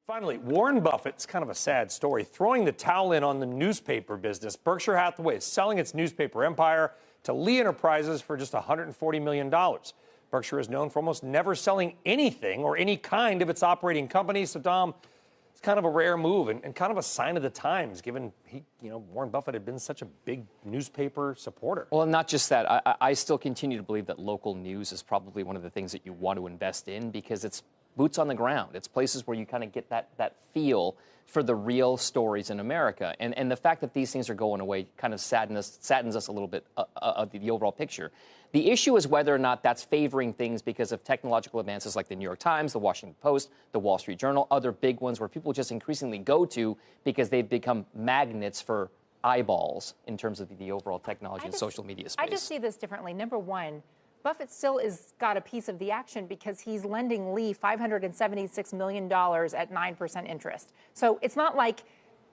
Finally, Warren Buffett's kind of a sad story, throwing the towel in on the newspaper business. Berkshire Hathaway is selling its newspaper empire to Lee Enterprises for just $140 million. Berkshire is known for almost never selling anything or any kind of its operating company. So, Dom, it's kind of a rare move and kind of a sign of the times, given Warren Buffett had been such a big newspaper supporter. Well, not just that. I still continue to believe that local news is probably one of the things that you want to invest in because it's boots on the ground. It's places where you kind of get that feel for the real stories in America. And the fact that these things are going away kind of saddens us a little bit of the overall picture. The issue is whether or not that's favoring things because of technological advances like the New York Times, the Washington Post, the Wall Street Journal, other big ones where people just increasingly go to because they've become magnets for eyeballs in terms of the overall technology and social media space. I just see this differently. Number one, Buffett still is got a piece of the action because he's lending Lee $576 million at 9% interest. So it's not like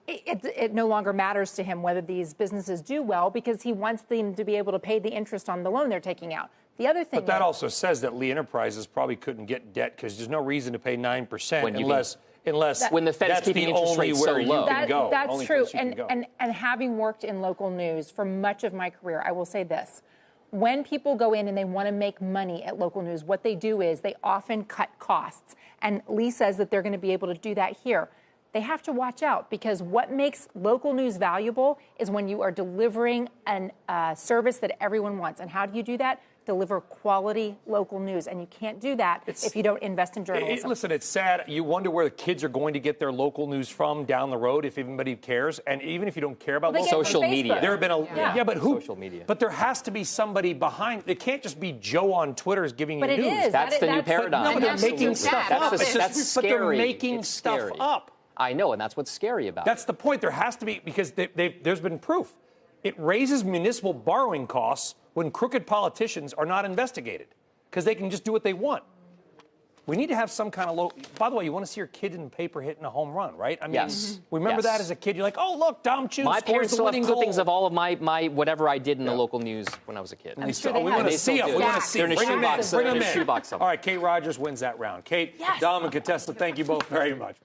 it no longer matters to him whether these businesses do well because he wants them to be able to pay the interest on the loan they're taking out. The other thing, but that also says that Lee Enterprises probably couldn't get debt because there's no reason to pay 9% unless when the Fed is keeping interest rates so low. That's true. And having worked in local news for much of my career, I will say this. When people go in and they want to make money at local news, what they do is they often cut costs. And Lee says that they're going to be able to do that here. They have to watch out because what makes local news valuable is when you are delivering a service that everyone wants. And how do you do that? Deliver quality local news. And you can't do that if you don't invest in journalism. Listen, it's sad. You wonder where the kids are going to get their local news from down the road if anybody cares. And even if you don't care about social media. There have been but who? Social media. But there has to be somebody behind. It can't just be Joe on Twitter giving you news. But it is. That's the new paradigm. No, but they're making stuff up. That's scary. But they're making stuff up. I know, and that's what's scary about it. That's the point. There has to be, because there's been proof. It raises municipal borrowing costs when crooked politicians are not investigated because they can just do what they want. We need to have some kind of by the way, you want to see your kid in the paper hitting a home run, right? I mean, yes. Remember that as a kid? You're like, oh, look, Dom Chu My scores parents the still have winning clippings goal. of all of my whatever I did in the local news when I was a kid. I'm sure we want to see them. We want to see them. They're in a shoebox. Bring them in. Shoebox. All right, Kate Rogers wins that round. Kate, Dom, and Contessa, thank you both very much.